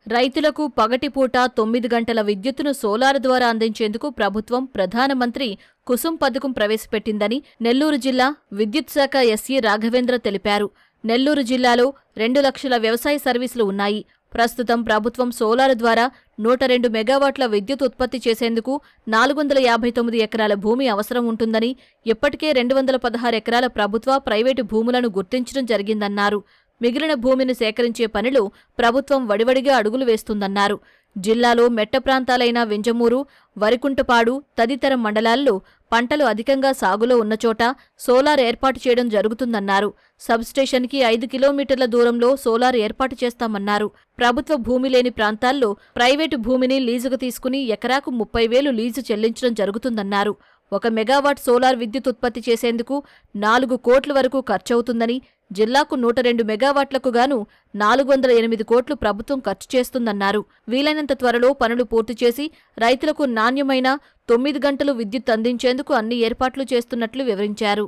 రైతులకు పగటిపూట 9 గంటల విద్యుత్తును సోలార్ ద్వారా అందించేందుకు ప్రభుత్వం ప్రధానమంత్రి కుసుమ్ పథకం ప్రవేశపెట్టిందని నెల్లూరు జిల్లా విద్యుత్ శాఖ ఎస్ఈ రాఘవేంద్ర తెలిపారు. నెల్లూరు జిల్లాలో 2 లక్షల వ్యవసాయ సర్వీసులు ఉన్నాయి. ప్రస్తుతం ప్రభుత్వం సోలార్ ద్వారా 102 మెగావాట్ల విద్యుత్ ఉత్పత్తి చేసేందుకు 459 ఎకరాల భూమి అవసరం ఉంటుందని, ఇప్పటికే 216 ఎకరాల ప్రభుత్వ, ప్రైవేటు భూములను గుర్తించడం జరిగిందన్నారు. మిగిలిన భూమిని సేకరించే పనిలో ప్రభుత్వం వడివడిగా అడుగులు వేస్తుందన్నారు. జిల్లాలో మెట్ట ప్రాంతాలైన వింజమూరు, వరికుంటపాడు తదితర మండలాల్లో పంటలు అధికంగా సాగులో ఉన్నచోట సోలార్ ఏర్పాటు చేయడం జరుగుతుందన్నారు. సబ్స్టేషన్కి 5 కిలోమీటర్ల దూరంలో సోలార్ ఏర్పాటు చేస్తామన్నారు. ప్రభుత్వ భూమి లేని ప్రాంతాల్లో ప్రైవేటు భూమిని లీజుకు తీసుకుని ఎకరాకు 30,000 లీజు చెల్లించడం జరుగుతుందన్నారు. 1 మెగావాట్ సోలార్ విద్యుత్ ఉత్పత్తి చేసేందుకు 4 కోట్ల వరకు ఖర్చవుతుందని, జిల్లాకు 102 మెగావాట్లకు గాను 408 కోట్లు ప్రభుత్వం ఖర్చు చేస్తుందన్నారు. వీలైనంత త్వరలో పనులు పూర్తి చేసి రైతులకు నాణ్యమైన 9 గంటలు విద్యుత్ అందించేందుకు అన్ని ఏర్పాట్లు చేస్తున్నట్లు వివరించారు.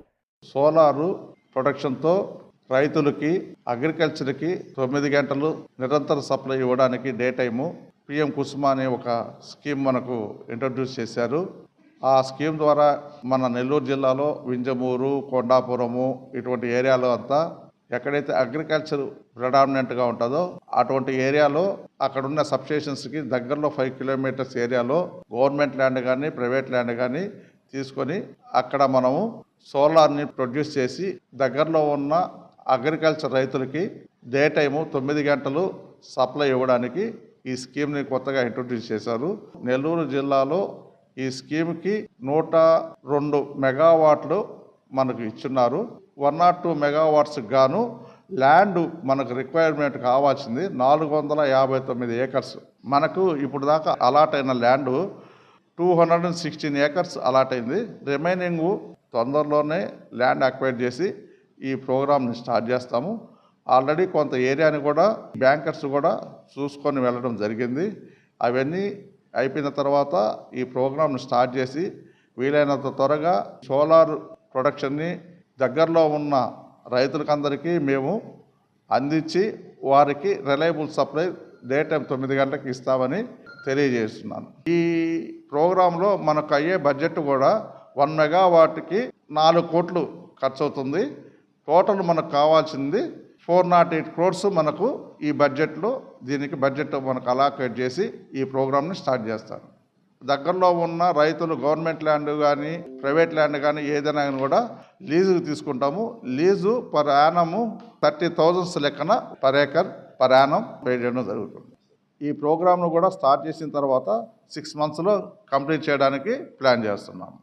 సోలారు ప్రొడక్షన్తో రైతులకి, అగ్రికల్చర్కి 9 గంటలు నిరంతర సప్లై ఇవ్వడానికి డే టైము పిఎం కుసుమ అనే ఒక స్కీమ్ మనకు ఇంట్రడ్యూస్ చేశారు. ఆ స్కీమ్ ద్వారా మన నెల్లూరు జిల్లాలో వింజమూరు, కొండాపురము ఇటువంటి ఏరియాలో అంతా ఎక్కడైతే అగ్రికల్చర్ ప్రిడామినెంట్గా ఉంటుందో అటువంటి ఏరియాలో అక్కడున్న సబ్స్టేషన్స్కి దగ్గరలో 5 కిలోమీటర్స్ ఏరియాలో గవర్నమెంట్ ల్యాండ్ కానీ ప్రైవేట్ ల్యాండ్ కానీ తీసుకొని అక్కడ మనము సోలార్ని ప్రొడ్యూస్ చేసి దగ్గరలో ఉన్న అగ్రికల్చర్ రైతులకి డే టైము 9 గంటలు సప్లై ఇవ్వడానికి ఈ స్కీమ్ని కొత్తగా ఇంట్రొడ్యూస్ చేశారు. నెల్లూరు జిల్లాలో ఈ స్కీమ్కి 102 మెగావాట్లు మనకు ఇచ్చున్నారు. 102 మెగావాట్స్ గాను ల్యాండ్ మనకు రిక్వైర్మెంట్ కావాల్సింది 459 ఏకర్స్. మనకు ఇప్పుడు దాకా అలాట్ అయిన ల్యాండ్ 216 ఏకర్స్ అలాట్ అయింది. రిమైనింగ్ తొందరలోనే ల్యాండ్ అక్వైర్ చేసి ఈ ప్రోగ్రామ్ని స్టార్ట్ చేస్తాము. ఆల్రెడీ కొంత ఏరియాని కూడా బ్యాంకర్స్ కూడా చూసుకొని వెళ్ళడం జరిగింది. అవన్నీ అయిపోయిన తర్వాత ఈ ప్రోగ్రామ్ని స్టార్ట్ చేసి వీలైనంత త్వరగా సోలార్ ప్రొడక్షన్ని దగ్గరలో ఉన్న రైతులకందరికీ మేము అందించి వారికి రిలయబుల్ సప్లై డే టైం 9 గంటలకు ఇస్తామని తెలియజేస్తున్నాను. ఈ ప్రోగ్రాంలో మనకు అయ్యే బడ్జెట్ కూడా 1 మెగావాట్కి 4 కోట్లు ఖర్చు అవుతుంది. టోటల్ మనకు కావాల్సింది 408 క్రోర్స్ మనకు ఈ బడ్జెట్లో దీనికి బడ్జెట్ మనకు అలాకేట్ చేసి ఈ ప్రోగ్రామ్ని స్టార్ట్ చేస్తారు. దగ్గరలో ఉన్న రైతులు గవర్నమెంట్ ల్యాండ్ కానీ ప్రైవేట్ ల్యాండ్ కానీ ఏదైనా కూడా లీజుకు తీసుకుంటాము. లీజు పర్ యానము 30,000 లెక్కన per acre per annum pay చేయడం జరుగుతుంది. ఈ ప్రోగ్రామ్ను కూడా స్టార్ట్ చేసిన తర్వాత 6 మంత్స్లో కంప్లీట్ చేయడానికి ప్లాన్ చేస్తున్నాము.